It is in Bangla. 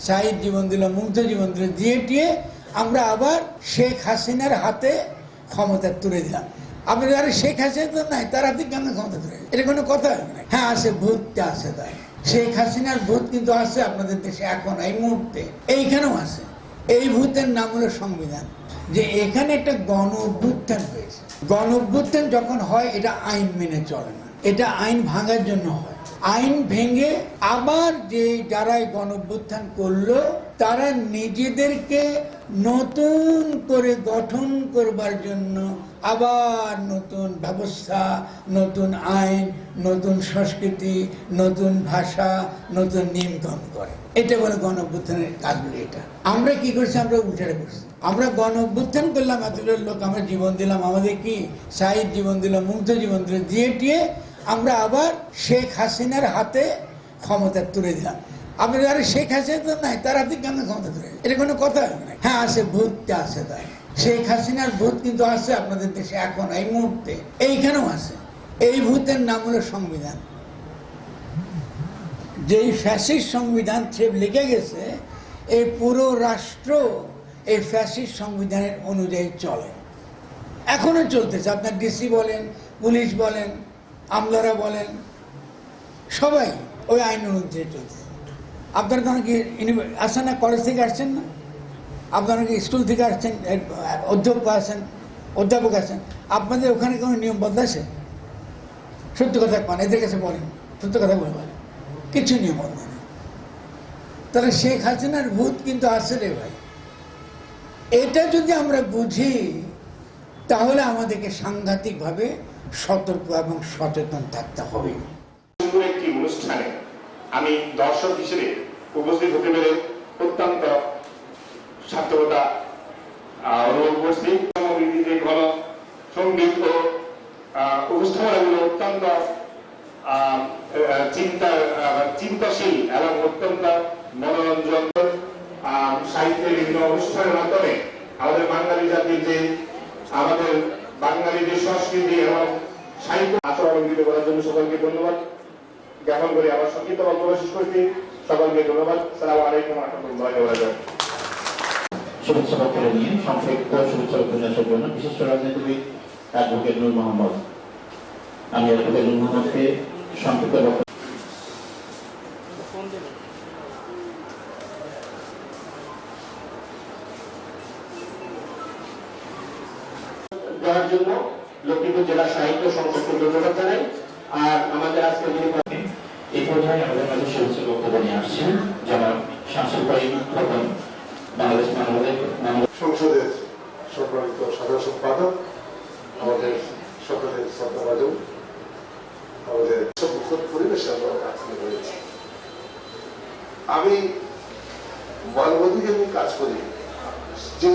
শাহিদ জীবন দিল, মুগ্ধ জীবন দিল, দিয়ে আমরা আবার শেখ হাসিনার হাতে ক্ষমতা তুলে দিলাম। আপনার যারা শেখ হাসিনা তো নাই, তার হাতে কেন ক্ষমতা তুলে? এটা কোনো কথা নাই। হ্যাঁ আছে, ভূতটা আছে, তাই শেখ হাসিনার ভূত কিন্তু আছে আপনাদের দেশে এখন এই মুহূর্তে, এইখানেও আছে। এই ভূতের নাম হলো সংবিধান। যে এখানে একটা গণ অভ্যুত্থান হয়েছে, গণ অভ্যুত্থান যখন হয় এটা আইন মেনে চলে না, এটা আইন ভাঙার জন্য হয়। আইন ভেঙে আবার যে যারা গণ অভ্যুত্থান করলো তারা নিজেদেরকে নতুন করে গঠন করবার জন্য আবার নতুন ব্যবস্থা, নতুন আইন, নতুন সংস্কৃতি, নতুন ভাষা, নতুন নিয়মকানুন করে। এটা বলে গণ অভ্যুত্থানের কাজগুলি। এটা আমরা কি করছি? আমরা উল্টাটা করছি। আমরা গণ অভ্যুত্থান করলাম, এতগুলো লোক আমরা জীবন দিলাম, আমাদের কি শাহিদ জীবন দিল, মুগ্ধ জীবন দিল, দিয়ে আমরা আবার শেখ হাসিনার হাতে ক্ষমতা তুলে দিলাম। আপনার যারা শেখ হাসিনা তো নাই, তার হাতে কেন ক্ষমতা তুলে? এটা কোনো কথা নাই। হ্যাঁ আছে, ভূতটা আছে, তাই শেখ হাসিনার ভূত কিন্তু আছে আপনাদের দেশে এখন এই মুহূর্তে, এইখানেও আছে। এই ভূতের নাম হলো সংবিধান। যেই ফ্যাসিস্ট সংবিধান সে লিখে গেছে, এই পুরো রাষ্ট্র এই ফ্যাসিস্ট সংবিধানের অনুযায়ী চলে, এখনো চলতেছে। আপনার ডিসি বলেন, পুলিশ বলেন, আমলারা বলেন, সবাই ওই আইন অনুযায়ী চলছে। আপনারা তখন কি আসেন না, কলেজ থেকে আসছেন না? আপনারা কি স্কুল থেকে আসছেন, অধ্যাপক আছেন, আপনাদের ওখানে কোনো নিয়ম বদলাছে? সত্য কথা পান, এদের কাছে বলেন, সত্য কথা বলবেন, কিছু নিয়ম বদলা নেই। তাহলে শেখ হাসিনার ভূত কিন্তু আছে রে ভাই। এটা যদি আমরা বুঝি তাহলে আমাদেরকে সাংঘাতিকভাবে সতর্ক এবং সচেতন থাকতে হবে। একটি অনুষ্ঠানে আমি দর্শক হিসেবে উপস্থিত হতে পেরে অত্যন্ত সার্থকতা অনুভব করছি। ঘন সঙ্গীত ও উপস্থাপনাগুলো অত্যন্ত চিন্তাশীল এবং অত্যন্ত মনোরঞ্জন। সাহিত্যের বিভিন্ন অনুষ্ঠানের মাধ্যমে আমাদের বাঙালি জাতির যে আমাদের বাঙালিদের সংস্কৃতি এবং সাহিত্য আচরণবিত করার জন্য সকলকে ধন্যবাদ জ্ঞাপন করে আমার সংক্ষিপ্ত বক্তব্য শেষ করছি। সকলকে ধন্যবাদ। আসসালামু আলাইকুম ওয়া রাহমাতুল্লাহি ওয়া বারাকাতুহু। শুভেচ্ছা বক্তব্য নিয়ে সংক্ষিপ্ত শুভেচ্ছা উপন্যাসের জন্য বিশিষ্ট রাজনীতিবিদ অ্যাডভোকেট নূর মোহাম্মদ। আমি অ্যাডভোকেট নূর মোহাম্মদকে সংক্ষিপ্ত বক্তব্য দেওয়ার জন্য লক্ষ্মীপুর জেলা সাহিত্য সংসদকে ধন্যবাদ জানাই। আর আমাদের আজকে এই পর্যায়ে আমাদের মাঝে শুভেচ্ছা বক্তব্য নিয়ে আসছেন জনাব শামসুল করিম খোকন, বাংলাদেশ সংসদের সম্মানিত সাধারণ সম্পাদক, আমাদের সকলের শ্রদ্ধাভাজন, আমাদের পরিবেশে আমরা কাজ করেছি। আমি মানবাধিকার নিয়ে কাজ করি, যে